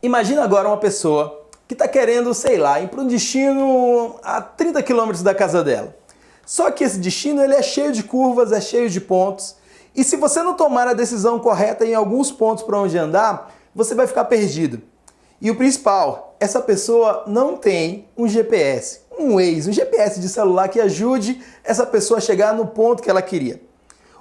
Imagina agora uma pessoa que está querendo, sei lá, ir para um destino a 30 quilômetros da casa dela. Só que esse destino ele é cheio de curvas, é cheio de pontos. E se você não tomar a decisão correta em alguns pontos para onde andar, você vai ficar perdido. E o principal, essa pessoa não tem um GPS, um Waze, um GPS de celular que ajude essa pessoa a chegar no ponto que ela queria.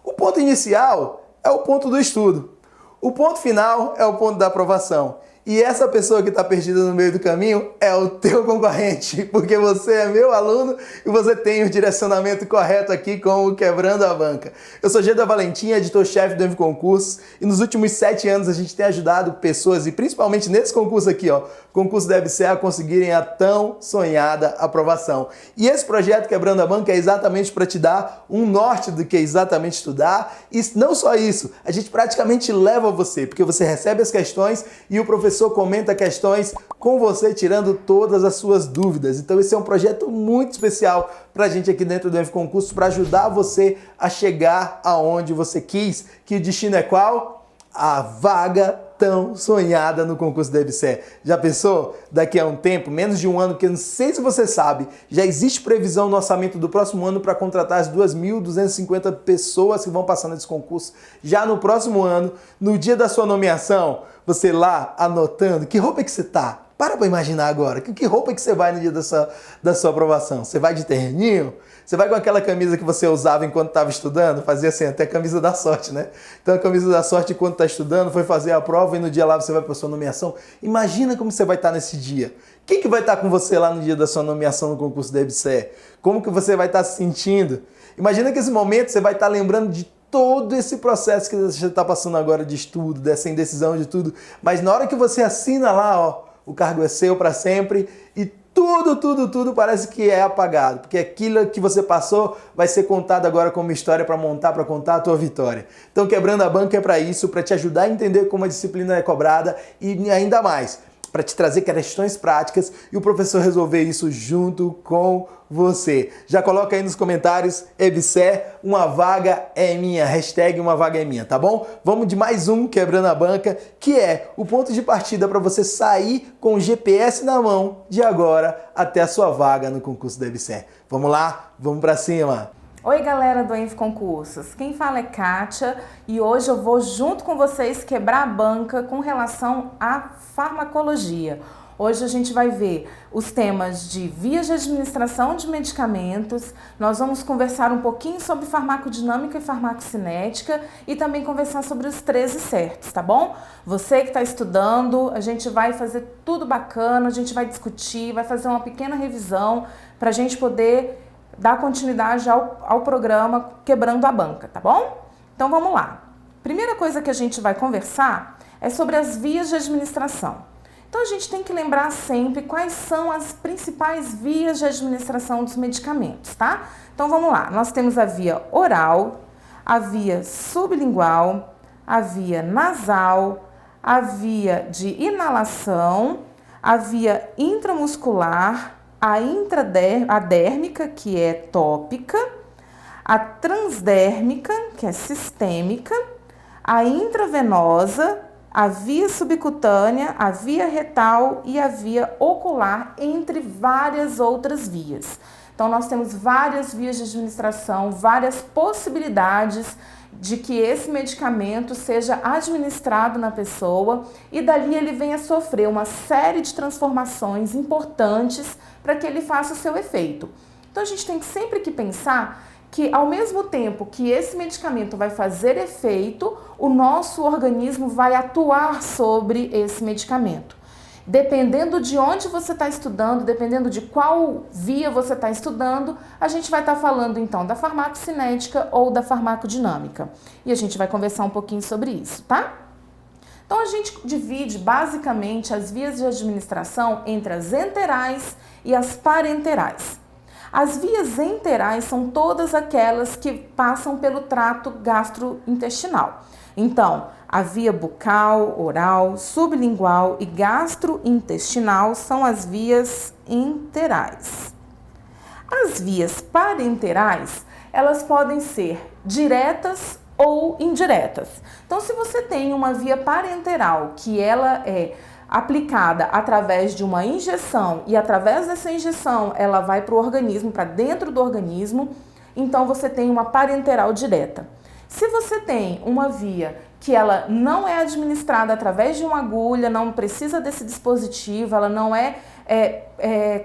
O ponto inicial é o ponto do estudo. O ponto final é o ponto da aprovação. E essa pessoa que está perdida no meio do caminho é o teu concorrente, porque você é meu aluno e você tem o direcionamento correto aqui com o Quebrando a Banca. Eu sou Geda Valentim, editor-chefe do ENVE Concursos, e nos últimos 7 anos a gente tem ajudado pessoas, e principalmente nesse concurso aqui, concurso da EBSER, a conseguirem a tão sonhada aprovação. E esse projeto Quebrando a Banca é exatamente para te dar um norte do que é exatamente estudar, e não só isso, a gente praticamente leva você, porque você recebe as questões e o professor comenta questões com você, tirando todas as suas dúvidas. Então esse é um projeto muito especial para a gente aqui dentro do ENVE Concursos, para ajudar você a chegar aonde você quis. Que o destino é qual? A vaga tão sonhada no concurso da EBSER. Já pensou? Daqui a um tempo, menos de um ano, que eu não sei se você sabe, já existe previsão no orçamento do próximo ano para contratar as 2.250 pessoas que vão passar nesse concurso. Já no próximo ano, no dia da sua nomeação, você lá anotando, que roupa é que você tá? Para imaginar agora, que roupa é que você vai no dia da sua aprovação? Você vai de terninho? Você vai com aquela camisa que você usava enquanto estava estudando? Fazia assim, até camisa da sorte, né? Então a camisa da sorte enquanto está estudando, foi fazer a prova e no dia lá você vai para a sua nomeação. Imagina como você vai estar nesse dia. Quem que vai estar com você lá no dia da sua nomeação no concurso da EBSER? Como que você vai estar se sentindo? Imagina que esse momento você vai estar lembrando de todo esse processo que você está passando agora de estudo, dessa indecisão de tudo. Mas na hora que você assina lá, o cargo é seu para sempre e tudo parece que é apagado, porque aquilo que você passou vai ser contado agora como história para contar a tua vitória. Então Quebrando a Banca é para isso, para te ajudar a entender como a disciplina é cobrada e ainda mais, para te trazer questões práticas e o professor resolver isso junto com você. Já coloca aí nos comentários, EBSER, uma vaga é minha, hashtag uma vaga é minha, tá bom? Vamos de mais um Quebrando a Banca, que é o ponto de partida para você sair com o GPS na mão de agora até a sua vaga no concurso da EBSER. Vamos lá? Vamos para cima! Oi galera do ENVE Concursos, quem fala é Kátia e hoje eu vou junto com vocês quebrar a banca com relação à farmacologia. Hoje a gente vai ver os temas de vias de administração de medicamentos, nós vamos conversar um pouquinho sobre farmacodinâmica e farmacocinética e também conversar sobre os 13 certos, tá bom? Você que está estudando, a gente vai fazer tudo bacana, a gente vai discutir, vai fazer uma pequena revisão para a gente poder dar continuidade ao programa Quebrando a Banca, tá bom? Então vamos lá. Primeira coisa que a gente vai conversar é sobre as vias de administração. Então a gente tem que lembrar sempre quais são as principais vias de administração dos medicamentos, tá? Então vamos lá. Nós temos a via oral, a via sublingual, a via nasal, a via de inalação, a via intramuscular, a dérmica, que é tópica, a transdérmica, que é sistêmica, a intravenosa, a via subcutânea, a via retal e a via ocular, entre várias outras vias. Então, nós temos várias vias de administração, várias possibilidades de que esse medicamento seja administrado na pessoa e dali ele venha sofrer uma série de transformações importantes para que ele faça o seu efeito. Então a gente tem sempre que pensar que ao mesmo tempo que esse medicamento vai fazer efeito, o nosso organismo vai atuar sobre esse medicamento. Dependendo de onde você está estudando, dependendo de qual via você está estudando, a gente vai estar falando então da farmacocinética ou da farmacodinâmica. E a gente vai conversar um pouquinho sobre isso, tá? Então a gente divide basicamente as vias de administração entre as enterais e as parenterais. As vias enterais são todas aquelas que passam pelo trato gastrointestinal. Então, a via bucal, oral, sublingual e gastrointestinal são as vias enterais. As vias parenterais, elas podem ser diretas ou indiretas. Então, se você tem uma via parenteral que ela é aplicada através de uma injeção e através dessa injeção ela vai para o organismo, para dentro do organismo, então você tem uma parenteral direta. Se você tem uma via que ela não é administrada através de uma agulha, não precisa desse dispositivo, ela não é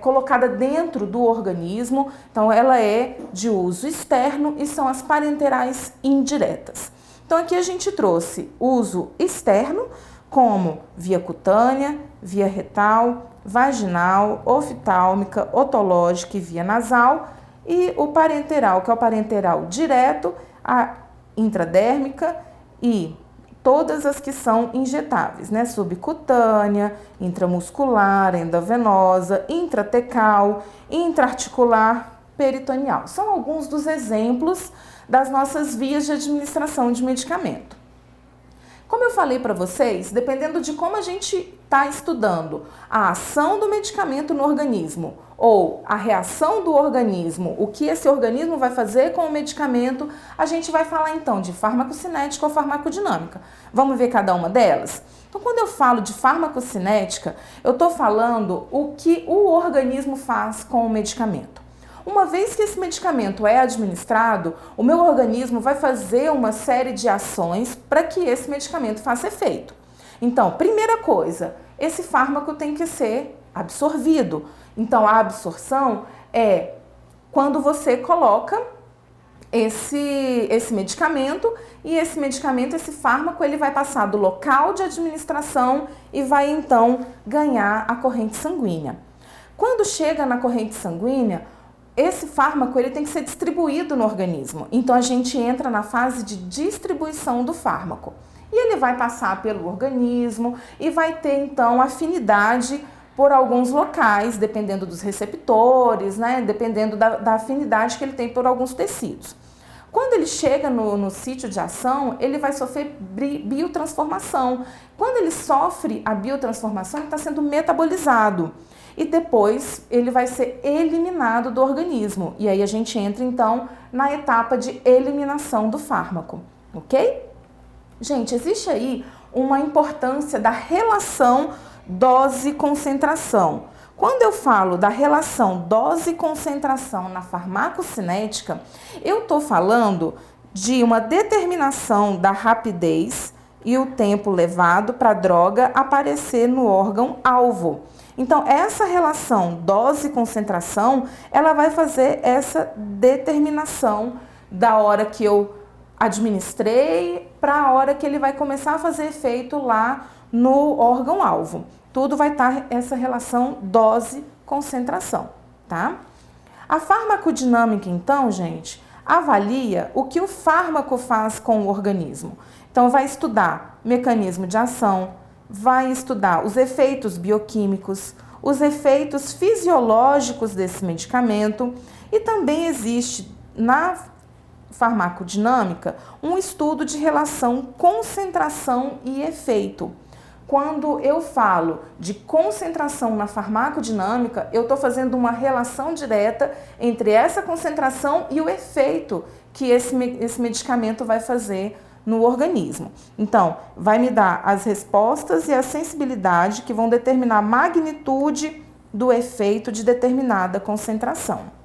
colocada dentro do organismo, então ela é de uso externo e são as parenterais indiretas. Então aqui a gente trouxe uso externo, como via cutânea, via retal, vaginal, oftálmica, otológica e via nasal, e o parenteral, que é o parenteral direto, a intradérmica e todas as que são injetáveis, né? Subcutânea, intramuscular, endovenosa, intratecal, intraarticular, peritoneal. São alguns dos exemplos das nossas vias de administração de medicamento. Como eu falei para vocês, dependendo de como a gente está estudando a ação do medicamento no organismo ou a reação do organismo, o que esse organismo vai fazer com o medicamento, a gente vai falar então de farmacocinética ou farmacodinâmica. Vamos ver cada uma delas? Então, quando eu falo de farmacocinética, eu estou falando o que o organismo faz com o medicamento. Uma vez que esse medicamento é administrado, o meu organismo vai fazer uma série de ações para que esse medicamento faça efeito. Então, primeira coisa, esse fármaco tem que ser absorvido. Então, a absorção é quando você coloca esse medicamento e esse fármaco, ele vai passar do local de administração e vai então ganhar a corrente sanguínea. Quando chega na corrente sanguínea, esse fármaco ele tem que ser distribuído no organismo. Então a gente entra na fase de distribuição do fármaco. E ele vai passar pelo organismo e vai ter então afinidade por alguns locais, dependendo dos receptores, né? Dependendo da afinidade que ele tem por alguns tecidos. Quando ele chega no sítio de ação, ele vai sofrer biotransformação. Quando ele sofre a biotransformação, ele está sendo metabolizado. E depois ele vai ser eliminado do organismo. E aí a gente entra então na etapa de eliminação do fármaco, ok? Gente, existe aí uma importância da relação dose-concentração. Quando eu falo da relação dose-concentração na farmacocinética, eu estou falando de uma determinação da rapidez e o tempo levado para a droga aparecer no órgão-alvo. Então, essa relação dose-concentração, ela vai fazer essa determinação da hora que eu administrei para a hora que ele vai começar a fazer efeito lá no órgão-alvo. Tudo vai estar essa relação dose-concentração, tá? A farmacodinâmica, então, gente, avalia o que o fármaco faz com o organismo. Então, vai estudar mecanismo de ação, vai estudar os efeitos bioquímicos, os efeitos fisiológicos desse medicamento e também existe na farmacodinâmica um estudo de relação concentração e efeito. Quando eu falo de concentração na farmacodinâmica, eu estou fazendo uma relação direta entre essa concentração e o efeito que esse medicamento vai fazer no organismo. Então, vai me dar as respostas e a sensibilidade que vão determinar a magnitude do efeito de determinada concentração.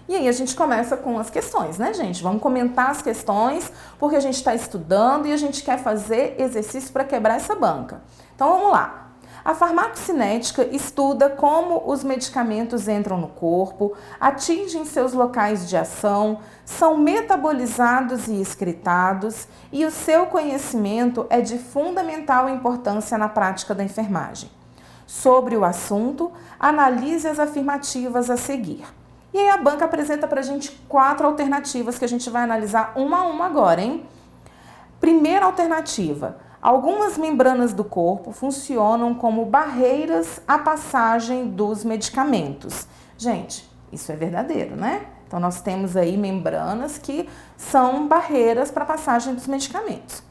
E aí a gente começa com as questões, né, gente? Vamos comentar as questões, porque a gente está estudando e a gente quer fazer exercício para quebrar essa banca. Então, vamos lá. A farmacocinética estuda como os medicamentos entram no corpo, atingem seus locais de ação, são metabolizados e excretados, e o seu conhecimento é de fundamental importância na prática da enfermagem. Sobre o assunto, analise as afirmativas a seguir. E aí a banca apresenta para a gente 4 alternativas que a gente vai analisar uma a uma agora, hein? Primeira alternativa. Algumas membranas do corpo funcionam como barreiras à passagem dos medicamentos. Gente, isso é verdadeiro, né? Então, nós temos aí membranas que são barreiras para a passagem dos medicamentos.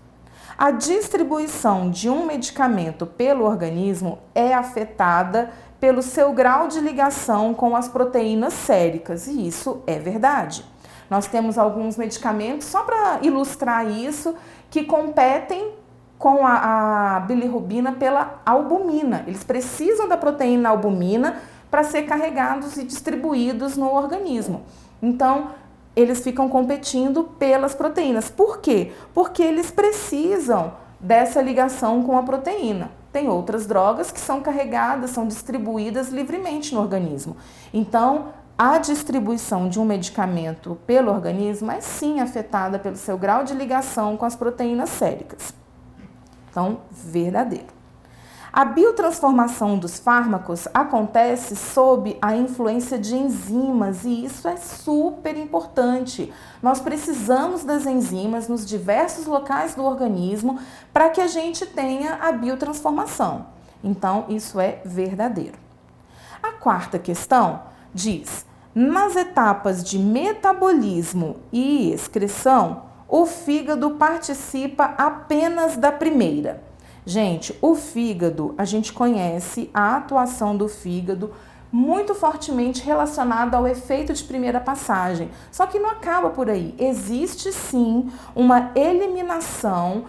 A distribuição de um medicamento pelo organismo é afetada pelo seu grau de ligação com as proteínas séricas, e isso é verdade. Nós temos alguns medicamentos, só para ilustrar isso, que competem com a bilirrubina pela albumina. Eles precisam da proteína albumina para ser carregados e distribuídos no organismo. Então, eles ficam competindo pelas proteínas. Por quê? Porque eles precisam dessa ligação com a proteína. Tem outras drogas que são carregadas, são distribuídas livremente no organismo. Então, a distribuição de um medicamento pelo organismo é sim afetada pelo seu grau de ligação com as proteínas séricas. Então, verdadeiro. A biotransformação dos fármacos acontece sob a influência de enzimas e isso é super importante. Nós precisamos das enzimas nos diversos locais do organismo para que a gente tenha a biotransformação. Então, isso é verdadeiro. A quarta questão diz: nas etapas de metabolismo e excreção, o fígado participa apenas da primeira. Gente, o fígado, a gente conhece a atuação do fígado muito fortemente relacionada ao efeito de primeira passagem. Só que não acaba por aí. Existe sim uma eliminação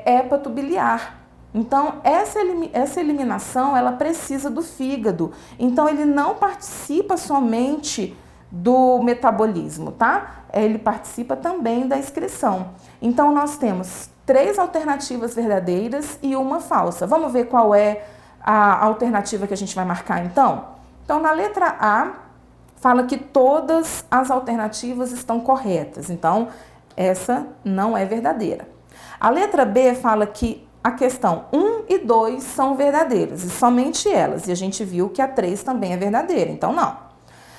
hepatobiliar. Então, essa eliminação, ela precisa do fígado. Então, ele não participa somente do metabolismo, tá? Ele participa também da excreção. Então, nós temos 3 alternativas verdadeiras e uma falsa. Vamos ver qual é a alternativa que a gente vai marcar, então? Então, na letra A, fala que todas as alternativas estão corretas. Então, essa não é verdadeira. A letra B fala que a questão 1 e 2 são verdadeiras, e somente elas. E a gente viu que a 3 também é verdadeira, então não.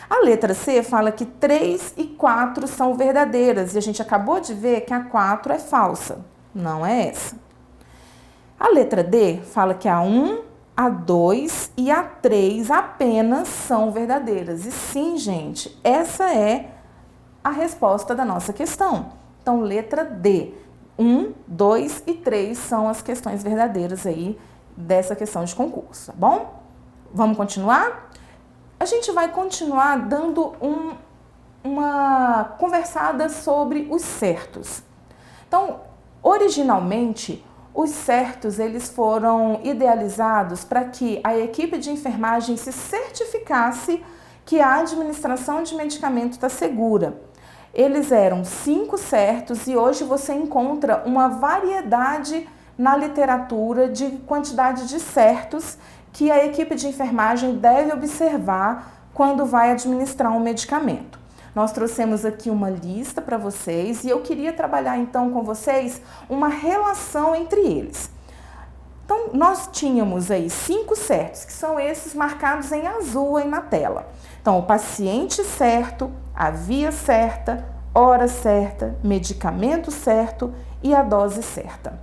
A letra C fala que 3 e 4 são verdadeiras, e a gente acabou de ver que a 4 é falsa. Não é essa. A letra D fala que a 1, a 2 e a 3 apenas são verdadeiras. E sim, gente, essa é a resposta da nossa questão. Então, letra D. 1, 2 e 3 são as questões verdadeiras aí dessa questão de concurso, tá bom? Vamos continuar? A gente vai continuar dando uma conversada sobre os certos. Então, originalmente, os certos eles foram idealizados para que a equipe de enfermagem se certificasse que a administração de medicamento está segura. Eles eram 5 certos e hoje você encontra uma variedade na literatura de quantidade de certos que a equipe de enfermagem deve observar quando vai administrar um medicamento. Nós trouxemos aqui uma lista para vocês e eu queria trabalhar então com vocês uma relação entre eles. Então, nós tínhamos aí 5 certos, que são esses marcados em azul aí na tela. Então, o paciente certo, a via certa, hora certa, medicamento certo e a dose certa.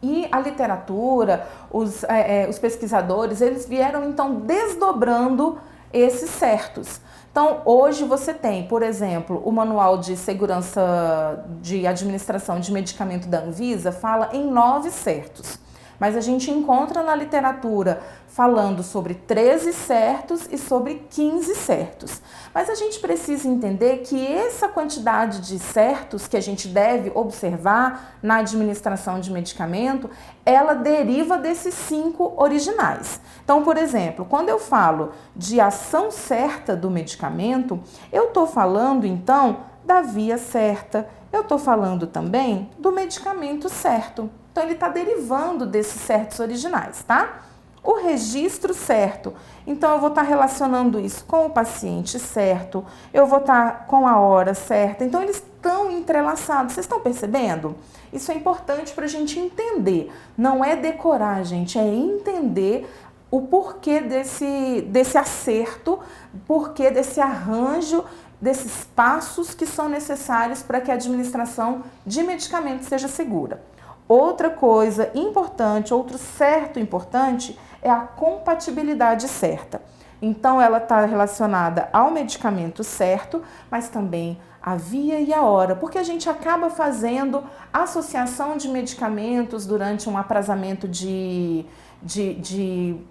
E a literatura, os pesquisadores, eles vieram então desdobrando esses certos. Então, hoje você tem, por exemplo, o Manual de Segurança de Administração de Medicamento da Anvisa fala em 9 certos. Mas a gente encontra na literatura falando sobre 13 certos e sobre 15 certos. Mas a gente precisa entender que essa quantidade de certos que a gente deve observar na administração de medicamento, ela deriva desses 5 originais. Então, por exemplo, quando eu falo de ação certa do medicamento, eu estou falando, então, da via certa, eu estou falando também do medicamento certo. Então, ele está derivando desses certos originais, tá? O registro certo. Então, eu vou estar relacionando isso com o paciente certo, eu vou estar com a hora certa. Então, eles estão entrelaçados. Vocês estão percebendo? Isso é importante para a gente entender. Não é decorar, gente, é entender o porquê desse acerto, porquê desse arranjo, desses passos que são necessários para que a administração de medicamentos seja segura. Outra coisa importante, outro certo importante, é a compatibilidade certa. Então, ela está relacionada ao medicamento certo, mas também a via e a hora, porque a gente acaba fazendo associação de medicamentos durante um aprazamento de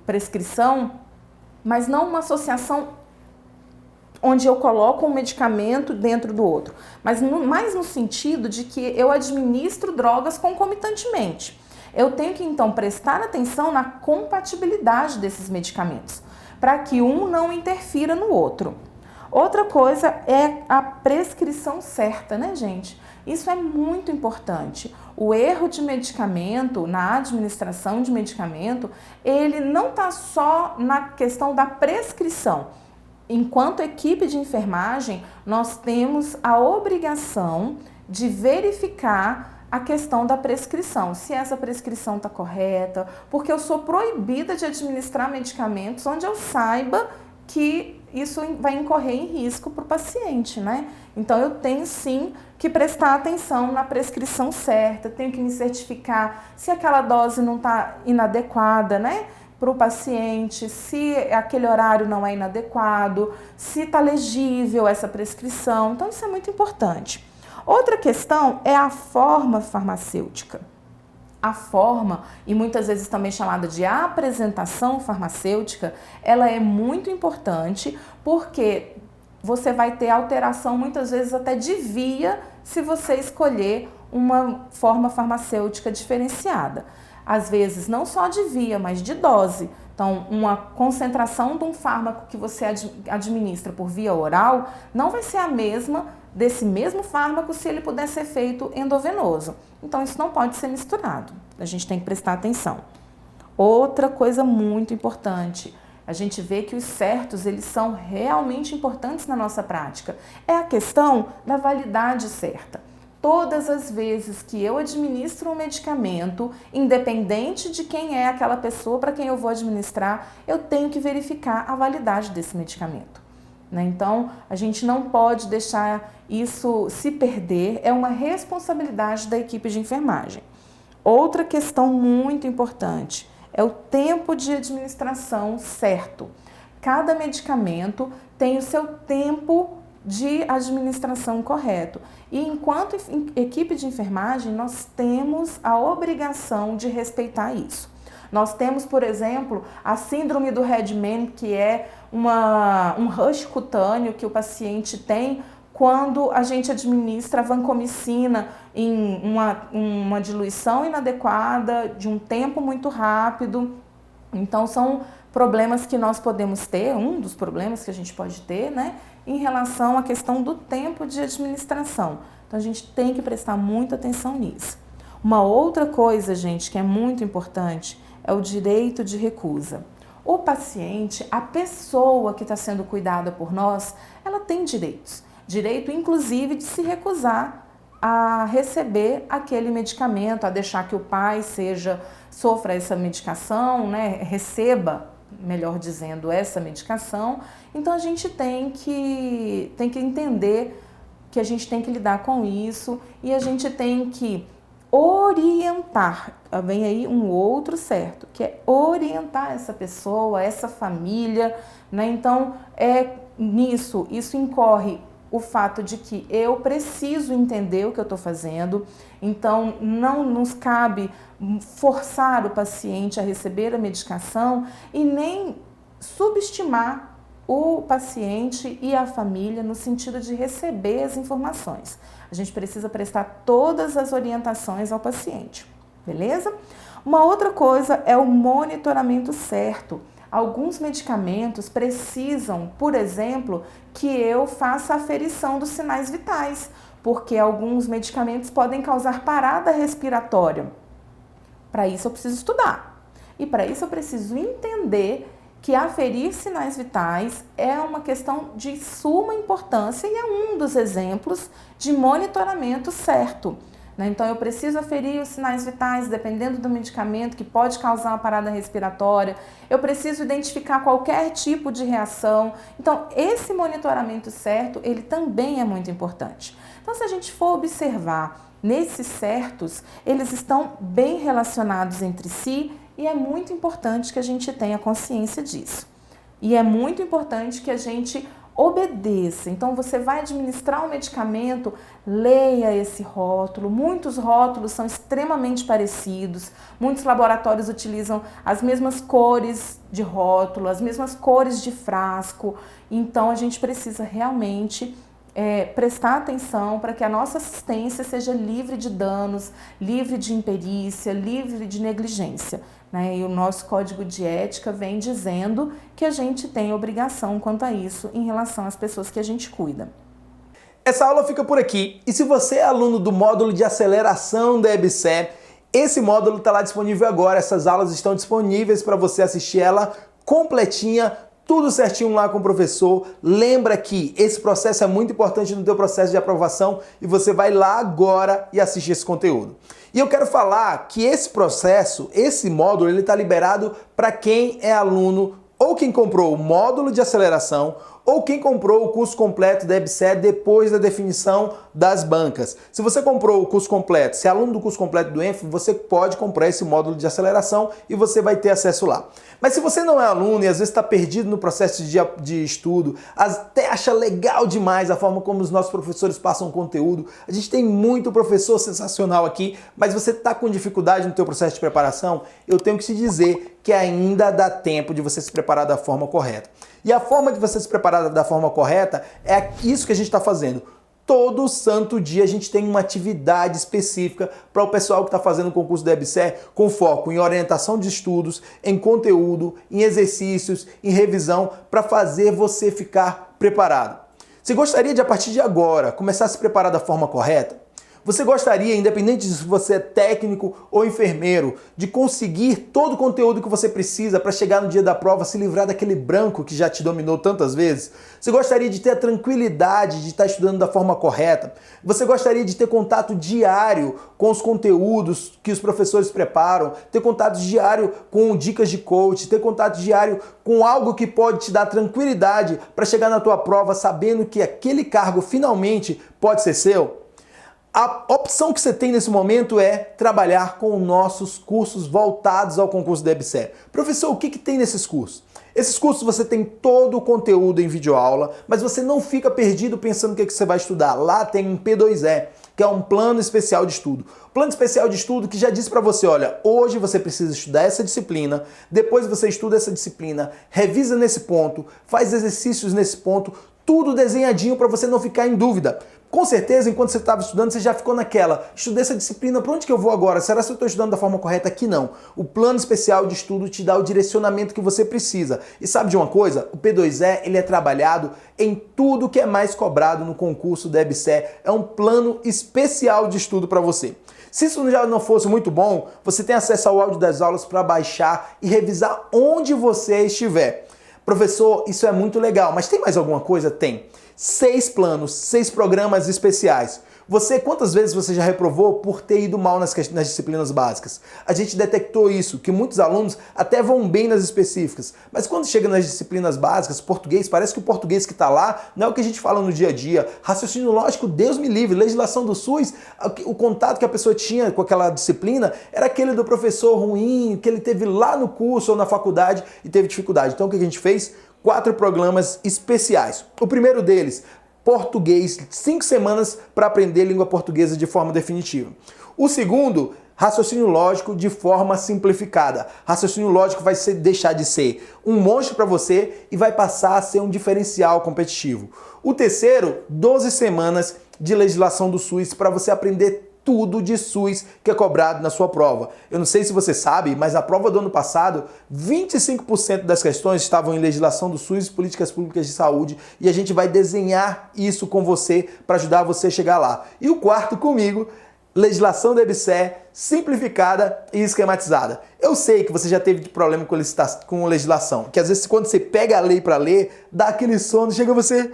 prescrição, mas não uma associação onde eu coloco um medicamento dentro do outro, mas mais no sentido de que eu administro drogas concomitantemente. Eu tenho que então prestar atenção na compatibilidade desses medicamentos, para que um não interfira no outro. Outra coisa é a prescrição certa, né, gente? Isso é muito importante. O erro de medicamento, na administração de medicamento, ele não está só na questão da prescrição. Enquanto equipe de enfermagem, nós temos a obrigação de verificar a questão da prescrição, se essa prescrição está correta, porque eu sou proibida de administrar medicamentos onde eu saiba que isso vai incorrer em risco para o paciente, né? Então eu tenho sim que prestar atenção na prescrição certa, tenho que me certificar se aquela dose não está inadequada, né? Para o paciente, se aquele horário não é inadequado, se está legível essa prescrição. Então isso é muito importante. Outra questão é a forma farmacêutica. A forma, e muitas vezes também chamada de apresentação farmacêutica, ela é muito importante porque você vai ter alteração muitas vezes até de via se você escolher uma forma farmacêutica diferenciada. Às vezes não só de via, mas de dose. Então, uma concentração de um fármaco que você administra por via oral não vai ser a mesma desse mesmo fármaco se ele puder ser feito endovenoso. Então, isso não pode ser misturado. A gente tem que prestar atenção. Outra coisa muito importante, a gente vê que os certos, eles são realmente importantes na nossa prática. É a questão da validade certa. Todas as vezes que eu administro um medicamento, independente de quem é aquela pessoa para quem eu vou administrar, eu tenho que verificar a validade desse medicamento. Então, a gente não pode deixar isso se perder, é uma responsabilidade da equipe de enfermagem. Outra questão muito importante é o tempo de administração certo. Cada medicamento tem o seu tempo de administração correto. E enquanto equipe de enfermagem, nós temos a obrigação de respeitar isso. Nós temos, por exemplo, a síndrome do Redman, que é um rush cutâneo que o paciente tem quando a gente administra a vancomicina em uma diluição inadequada, de um tempo muito rápido. Então, são problemas que nós podemos ter, um dos problemas que a gente pode ter, né, em relação à questão do tempo de administração. Então, a gente tem que prestar muita atenção nisso. Uma outra coisa, gente, que é muito importante é o direito de recusa. O paciente, a pessoa que está sendo cuidada por nós, ela tem direitos. Direito, inclusive, de se recusar a receber aquele medicamento, a deixar que o pai sofra essa medicação, né, receba, melhor dizendo, essa medicação. Então, a gente tem que entender que a gente tem que lidar com isso e a gente tem que orientar, vem aí um outro certo, que é orientar essa pessoa, essa família, né? Então, isso incorre o fato de que eu preciso entender o que eu estou fazendo, então não nos cabe forçar o paciente a receber a medicação e nem subestimar o paciente e a família no sentido de receber as informações. A gente precisa prestar todas as orientações ao paciente, beleza? Uma outra coisa é o monitoramento certo. Alguns medicamentos precisam, por exemplo, que eu faça a aferição dos sinais vitais, porque alguns medicamentos podem causar parada respiratória. Para isso eu preciso estudar e para isso eu preciso entender que aferir sinais vitais é uma questão de suma importância e é um dos exemplos de monitoramento certo. Então, eu preciso aferir os sinais vitais dependendo do medicamento que pode causar uma parada respiratória. Eu preciso identificar qualquer tipo de reação. Então, esse monitoramento certo, ele também é muito importante. Então, se a gente for observar nesses certos, eles estão bem relacionados entre si e é muito importante que a gente tenha consciência disso. E é muito importante que a gente obedeça. Então, você vai administrar um medicamento, leia esse rótulo. Muitos rótulos são extremamente parecidos. Muitos laboratórios utilizam as mesmas cores de rótulo, as mesmas cores de frasco. Então, a gente precisa realmente prestar atenção para que a nossa assistência seja livre de danos, livre de imperícia, livre de negligência, né? E o nosso código de ética vem dizendo que a gente tem obrigação quanto a isso em relação às pessoas que a gente cuida. Essa aula fica por aqui. E se você é aluno do módulo de aceleração da EBSER, esse módulo está lá disponível agora. Essas aulas estão disponíveis para você assistir ela completinha, tudo certinho lá com o professor. Lembra que esse processo é muito importante no teu processo de aprovação e você vai lá agora e assistir esse conteúdo. E eu quero falar que esse processo, esse módulo, ele está liberado para quem é aluno ou quem comprou o módulo de aceleração ou quem comprou o curso completo da EBSER depois da definição das bancas. Se você comprou o curso completo, se é aluno do curso completo do ENF, você pode comprar esse módulo de aceleração e você vai ter acesso lá. Mas se você não é aluno e às vezes está perdido no processo de estudo, até acha legal demais a forma como os nossos professores passam conteúdo, a gente tem muito professor sensacional aqui, mas você está com dificuldade no teu processo de preparação, eu tenho que te dizer que ainda dá tempo de você se preparar da forma correta. E a forma de você se preparar da forma correta é isso que a gente está fazendo. Todo santo dia a gente tem uma atividade específica para o pessoal que está fazendo o concurso da EBSER com foco em orientação de estudos, em conteúdo, em exercícios, em revisão, para fazer você ficar preparado. Você gostaria de, a partir de agora, começar a se preparar da forma correta? Você gostaria, independente de se você é técnico ou enfermeiro, de conseguir todo o conteúdo que você precisa para chegar no dia da prova, se livrar daquele branco que já te dominou tantas vezes? Você gostaria de ter a tranquilidade de estar estudando da forma correta? Você gostaria de ter contato diário com os conteúdos que os professores preparam, ter contato diário com dicas de coach, ter contato diário com algo que pode te dar tranquilidade para chegar na tua prova sabendo que aquele cargo finalmente pode ser seu? A opção que você tem nesse momento é trabalhar com nossos cursos voltados ao concurso da EBSER. Professor, o que tem nesses cursos? Esses cursos você tem todo o conteúdo em videoaula, mas você não fica perdido pensando o que você vai estudar. Lá tem um P2E, que é um plano especial de estudo. Plano especial de estudo que já diz para você, olha, hoje você precisa estudar essa disciplina, depois você estuda essa disciplina, revisa nesse ponto, faz exercícios nesse ponto, tudo desenhadinho para você não ficar em dúvida. Com certeza, enquanto você estava estudando, você já ficou naquela, estudei essa disciplina, para onde que eu vou agora? Será que eu estou estudando da forma correta? Aqui não. O plano especial de estudo te dá o direcionamento que você precisa. E sabe de uma coisa? O P2E, ele é trabalhado em tudo que é mais cobrado no concurso da EBSER. É um plano especial de estudo para você. Se isso já não fosse muito bom, você tem acesso ao áudio das aulas para baixar e revisar onde você estiver. Professor, isso é muito legal, mas tem mais alguma coisa? Tem. 6 planos, 6 programas especiais. Quantas vezes você já reprovou por ter ido mal nas disciplinas básicas? A gente detectou isso, que muitos alunos até vão bem nas específicas, mas quando chega nas disciplinas básicas, português, parece que o português que está lá não é o que a gente fala no dia a dia. Raciocínio lógico, Deus me livre, legislação do SUS, o contato que a pessoa tinha com aquela disciplina era aquele do professor ruim, que ele teve lá no curso ou na faculdade e teve dificuldade. Então o que a gente fez? 4 programas especiais. O primeiro deles, português, 5 semanas para aprender língua portuguesa de forma definitiva. O segundo, raciocínio lógico de forma simplificada. Raciocínio lógico vai deixar de ser um monstro para você e vai passar a ser um diferencial competitivo. O terceiro, 12 semanas de legislação do SUS para você aprender tudo de SUS que é cobrado na sua prova. Eu não sei se você sabe, mas na prova do ano passado, 25% das questões estavam em legislação do SUS e políticas públicas de saúde, e a gente vai desenhar isso com você para ajudar você a chegar lá. E o quarto comigo, legislação da EBSER simplificada e esquematizada. Eu sei que você já teve problema com legislação, que às vezes quando você pega a lei para ler, dá aquele sono, chega você...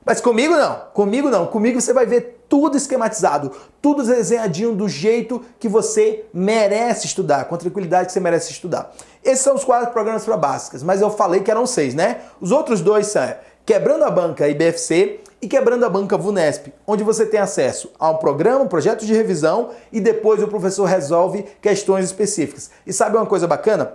Mas comigo não, comigo você vai ver tudo esquematizado, tudo desenhadinho do jeito que você merece estudar, com a tranquilidade que você merece estudar. Esses são os 4 programas para básicas, mas eu falei que eram 6, né? Os outros 2 são Quebrando a Banca IBFC e Quebrando a Banca VUNESP, onde você tem acesso a um programa, um projeto de revisão e depois o professor resolve questões específicas. E sabe uma coisa bacana?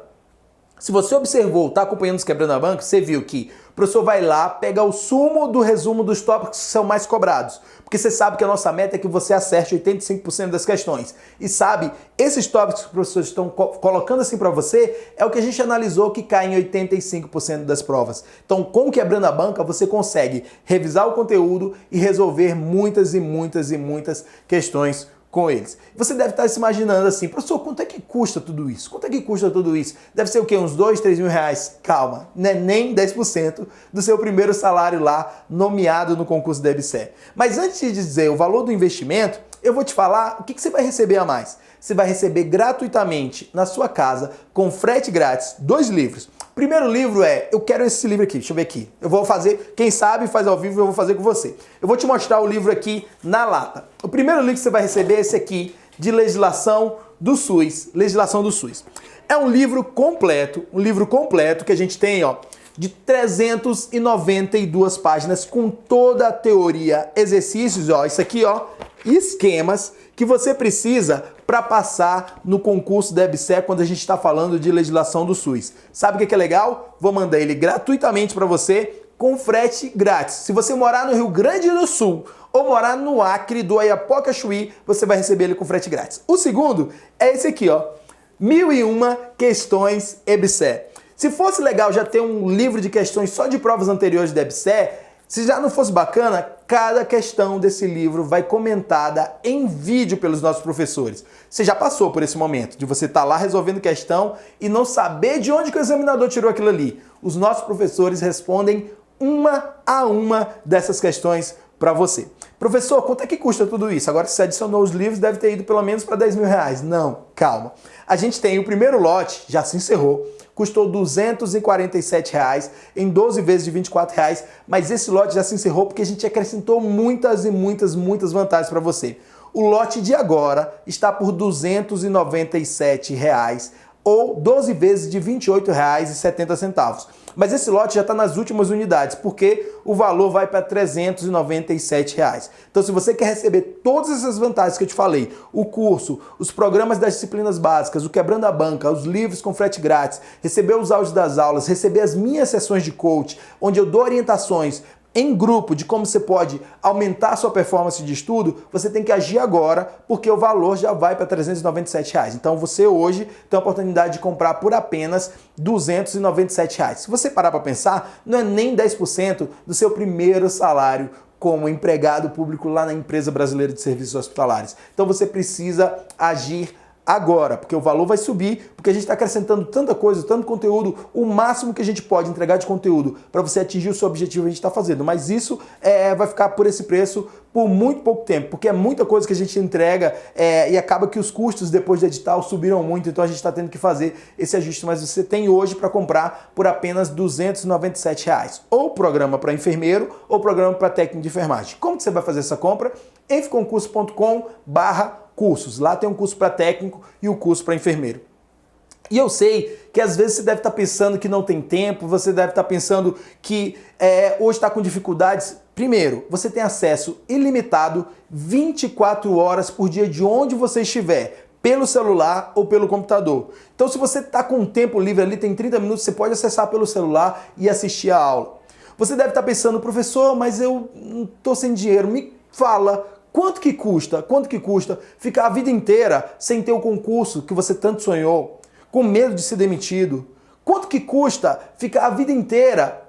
Se você observou, está acompanhando os Quebrando a Banca, você viu que o professor vai lá, pega o sumo do resumo dos tópicos que são mais cobrados. Porque você sabe que a nossa meta é que você acerte 85% das questões. E sabe, esses tópicos que os professores estão colocando assim para você é o que a gente analisou que cai em 85% das provas. Então, com o Quebrando a Banca, você consegue revisar o conteúdo e resolver muitas e muitas e muitas questões com eles. Você deve estar se imaginando assim, professor, quanto é que custa tudo isso? Quanto é que custa tudo isso? Deve ser o quê? Uns 2, 3 mil reais? Calma, não é nem 10% do seu primeiro salário lá nomeado no concurso da EBSER. Mas antes de dizer o valor do investimento, eu vou te falar o que você vai receber a mais. Você vai receber gratuitamente na sua casa, com frete grátis, 2 livros. O primeiro livro é, eu quero esse livro aqui, deixa eu ver aqui. Eu vou fazer, quem sabe faz ao vivo, eu vou fazer com você. Eu vou te mostrar o livro aqui na lata. O primeiro livro que você vai receber é esse aqui, de legislação do SUS. Legislação do SUS. É um livro completo que a gente tem, ó, de 392 páginas com toda a teoria, exercícios, ó, isso aqui, ó, esquemas que você precisa para passar no concurso da EBSER quando a gente está falando de legislação do SUS. Sabe o que é legal? Vou mandar ele gratuitamente para você com frete grátis. Se você morar no Rio Grande do Sul ou morar no Acre, do Oiapoque Chuí, você vai receber ele com frete grátis. O segundo é esse aqui, ó, 1001 questões EBSER. Se fosse legal já ter um livro de questões só de provas anteriores da EBSER, se já não fosse bacana, cada questão desse livro vai comentada em vídeo pelos nossos professores. Você já passou por esse momento de você estar lá resolvendo questão e não saber de onde que o examinador tirou aquilo ali. Os nossos professores respondem uma a uma dessas questões para você. Professor, quanto é que custa tudo isso? Agora que você adicionou os livros, deve ter ido pelo menos para 10 mil reais. Não, calma. A gente tem o primeiro lote, já se encerrou, custou R$ 247 reais, em 12 vezes de R$ 24 reais, mas esse lote já se encerrou porque a gente acrescentou muitas e muitas vantagens para você. O lote de agora está por R$ 297 reais, ou 12 vezes de R$ 28,70. Mas esse lote já está nas últimas unidades, porque o valor vai para R$ 397 reais. Então, se você quer receber todas essas vantagens que eu te falei, o curso, os programas das disciplinas básicas, o Quebrando a Banca, os livros com frete grátis, receber os áudios das aulas, receber as minhas sessões de coach, onde eu dou orientações em grupo de como você pode aumentar a sua performance de estudo, você tem que agir agora, porque o valor já vai para R$ 397 reais. Então você hoje tem a oportunidade de comprar por apenas R$ 297 reais. Se você parar para pensar, não é nem 10% do seu primeiro salário como empregado público lá na Empresa Brasileira de Serviços Hospitalares. Então você precisa agir agora, porque o valor vai subir, porque a gente está acrescentando tanta coisa, tanto conteúdo, o máximo que a gente pode entregar de conteúdo para você atingir o seu objetivo a gente está fazendo, mas isso vai ficar por esse preço por muito pouco tempo, porque é muita coisa que a gente entrega e acaba que os custos depois do edital subiram muito, então a gente está tendo que fazer esse ajuste, mas você tem hoje para comprar por apenas R$ 297 reais, ou programa para enfermeiro ou programa para técnico de enfermagem. Como que você vai fazer essa compra? enfconcurso.com/cursos. Lá tem um curso para técnico e o curso para enfermeiro. E eu sei que às vezes você deve estar pensando que não tem tempo, você deve estar pensando que hoje está com dificuldades. Primeiro, você tem acesso ilimitado 24 horas por dia de onde você estiver, pelo celular ou pelo computador. Então, se você está com um tempo livre ali, tem 30 minutos, você pode acessar pelo celular e assistir a aula. Você deve estar pensando, professor, mas eu não estou sem dinheiro, me fala. Quanto que custa? Quanto que custa ficar a vida inteira sem ter o concurso que você tanto sonhou, com medo de ser demitido? Quanto que custa ficar a vida inteira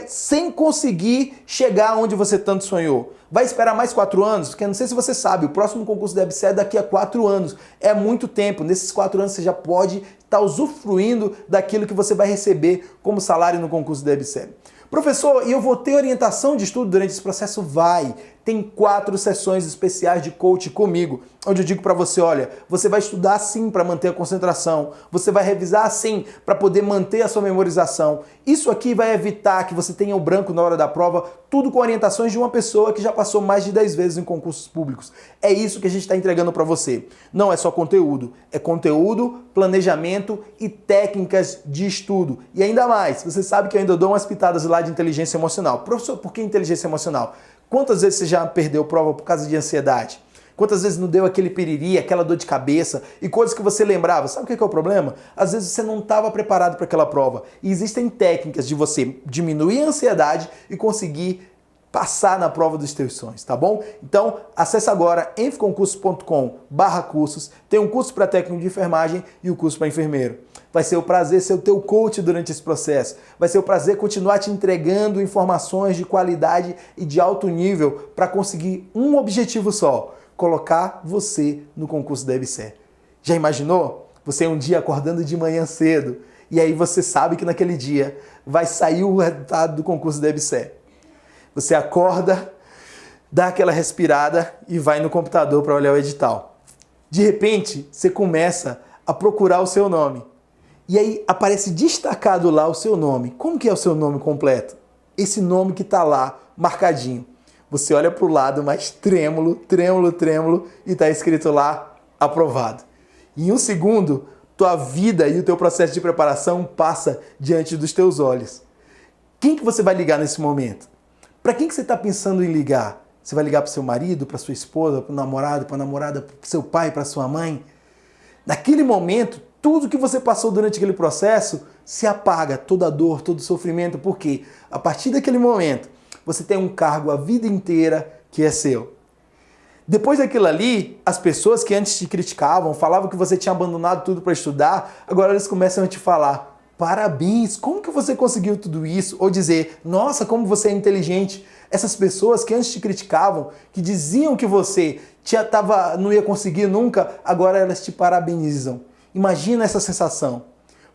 sem conseguir chegar onde você tanto sonhou? Vai esperar mais 4 anos? Porque não sei se você sabe, o próximo concurso da EBSER é daqui a 4 anos. É muito tempo. Nesses 4 anos você já pode estar usufruindo daquilo que você vai receber como salário no concurso da EBSER. Professor, e eu vou ter orientação de estudo durante esse processo? Vai! Tem 4 sessões especiais de coach comigo, onde eu digo para você, olha, você vai estudar sim para manter a concentração, você vai revisar sim para poder manter a sua memorização. Isso aqui vai evitar que você tenha o branco na hora da prova, tudo com orientações de uma pessoa que já passou mais de 10 vezes em concursos públicos. É isso que a gente está entregando para você. Não é só conteúdo, é conteúdo, planejamento e técnicas de estudo. E ainda mais, você sabe que eu ainda dou umas pitadas lá de inteligência emocional. Professor, por que inteligência emocional? Quantas vezes você já perdeu prova por causa de ansiedade? Quantas vezes não deu aquele piriri, aquela dor de cabeça e coisas que você lembrava? Sabe o que é o problema? Às vezes você não estava preparado para aquela prova. E existem técnicas de você diminuir a ansiedade e conseguir passar na prova dos teus sonhos, tá bom? Então, acesse agora enfconcursos.com/cursos. Tem um curso para técnico de enfermagem e o curso para enfermeiro. Vai ser um prazer ser o teu coach durante esse processo. Vai ser um prazer continuar te entregando informações de qualidade e de alto nível para conseguir um objetivo só: colocar você no concurso da EBSER. Já imaginou? Você um dia acordando de manhã cedo e aí você sabe que naquele dia vai sair o resultado do concurso da EBSER. Você acorda, dá aquela respirada e vai no computador para olhar o edital. De repente, você começa a procurar o seu nome. E aí aparece destacado lá o seu nome. Como que é o seu nome completo? Esse nome que está lá, marcadinho. Você olha para o lado, mas trêmulo, e está escrito lá, aprovado. E em um segundo, tua vida e o teu processo de preparação passa diante dos teus olhos. Quem que você vai ligar nesse momento? Para quem que você está pensando em ligar? Você vai ligar para o seu marido, para sua esposa, para o namorado, para a namorada, para o seu pai, para a sua mãe? Naquele momento, tudo que você passou durante aquele processo se apaga, toda a dor, todo o sofrimento, porque a partir daquele momento, você tem um cargo a vida inteira que é seu. Depois daquilo ali, as pessoas que antes te criticavam, falavam que você tinha abandonado tudo para estudar, agora eles começam a te falar: parabéns, como que você conseguiu tudo isso? Ou dizer: nossa, como você é inteligente. Essas pessoas que antes te criticavam, que diziam que você não ia conseguir nunca, agora elas te parabenizam. Imagina essa sensação.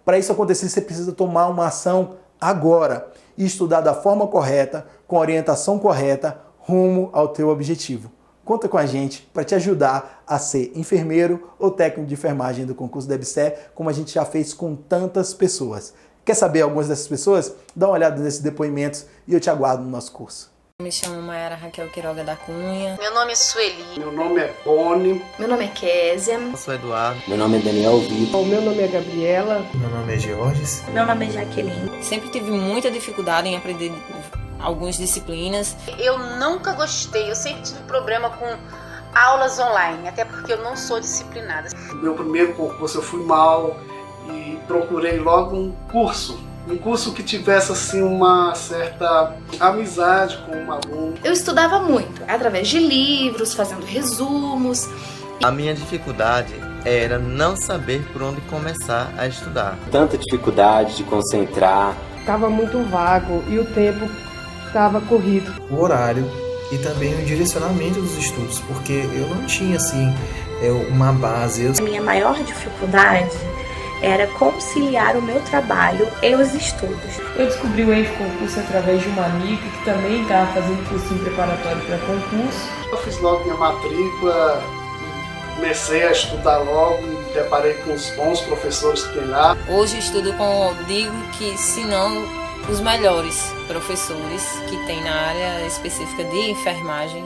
Para isso acontecer, você precisa tomar uma ação agora e estudar da forma correta, com a orientação correta, rumo ao teu objetivo. Conta com a gente para te ajudar a ser enfermeiro ou técnico de enfermagem do concurso da EBSER, como a gente já fez com tantas pessoas. Quer saber algumas dessas pessoas? Dá uma olhada nesses depoimentos e eu te aguardo no nosso curso. Me chamo Mayara Raquel Quiroga da Cunha. Meu nome é Sueli. Meu nome é Boni. Meu nome é Késia. Eu sou Eduardo. Meu nome é Daniel Vitor. Meu nome é Gabriela. Meu nome é Georges. Meu nome é Jaqueline. Sempre tive muita dificuldade em aprender algumas disciplinas. Eu nunca gostei, eu sempre tive problema com aulas online, até porque eu não sou disciplinada. No meu primeiro concurso eu fui mal e procurei logo um curso que tivesse assim uma certa amizade com um aluno. Eu estudava muito, através de livros, fazendo resumos. A minha dificuldade era não saber por onde começar a estudar. Tanta dificuldade de concentrar. Estava muito vago e o tempo estava corrido. O horário e também o direcionamento dos estudos, porque eu não tinha assim uma base. A minha maior dificuldade era conciliar o meu trabalho e os estudos. Eu descobri o ENF-Concurso através de uma amiga que também estava fazendo cursinho preparatório para concurso. Eu fiz logo minha matrícula, comecei a estudar logo, me deparei com os bons professores que tem lá. Hoje estudo digo que, se não, os melhores professores que tem na área específica de enfermagem.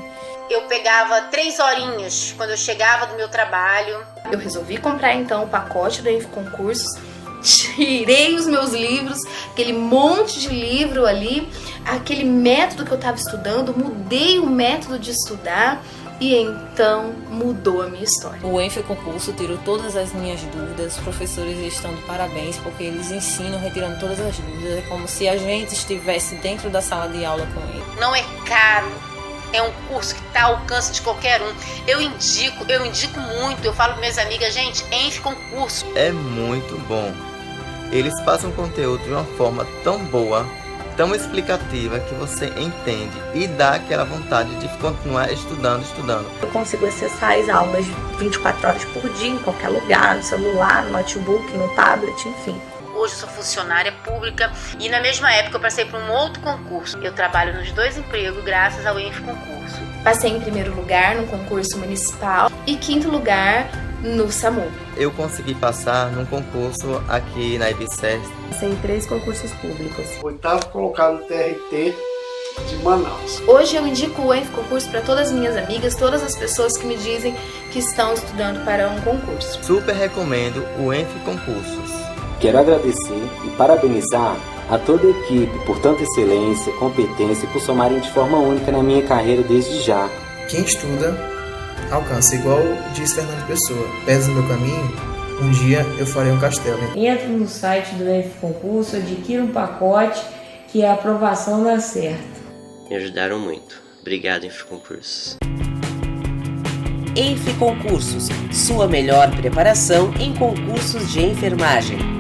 Eu pegava 3 horinhas quando eu chegava do meu trabalho. Eu resolvi comprar então o pacote do ENF-Concursos, tirei os meus livros, aquele monte de livro ali, aquele método que eu estava estudando, mudei o método de estudar e então mudou a minha história. O ENF-Concurso tirou todas as minhas dúvidas, os professores estão de parabéns porque eles ensinam retirando todas as dúvidas, é como se a gente estivesse dentro da sala de aula com ele. Não é caro. É um curso que está ao alcance de qualquer um. Eu indico muito. Eu falo para minhas amigas, gente, ENF-Concurso. É muito bom. Eles passam conteúdo de uma forma tão boa, tão explicativa, que você entende e dá aquela vontade de continuar estudando. Eu consigo acessar as aulas 24 horas por dia, em qualquer lugar, no celular, no notebook, no tablet, enfim. Hoje eu sou funcionária pública e na mesma época eu passei por um outro concurso. Eu trabalho nos 2 empregos graças ao ENF-Concurso. Passei em primeiro lugar no concurso municipal e 5º lugar no SAMU. Eu consegui passar num concurso aqui na EBSER. Passei em 3 concursos públicos. 8º colocado no TRT de Manaus. Hoje eu indico o ENF-Concurso para todas as minhas amigas, todas as pessoas que me dizem que estão estudando para um concurso. Super recomendo o ENF-Concursos. Quero agradecer e parabenizar a toda a equipe por tanta excelência, competência e por somarem de forma única na minha carreira desde já. Quem estuda alcança. Igual diz Fernando Pessoa, pedras no meu caminho, um dia eu farei um castelo. Entra no site do ENF Concurso, adquira um pacote que a aprovação dá certo. Me ajudaram muito. Obrigado, ENF Concursos. ENF Concursos, sua melhor preparação em concursos de enfermagem.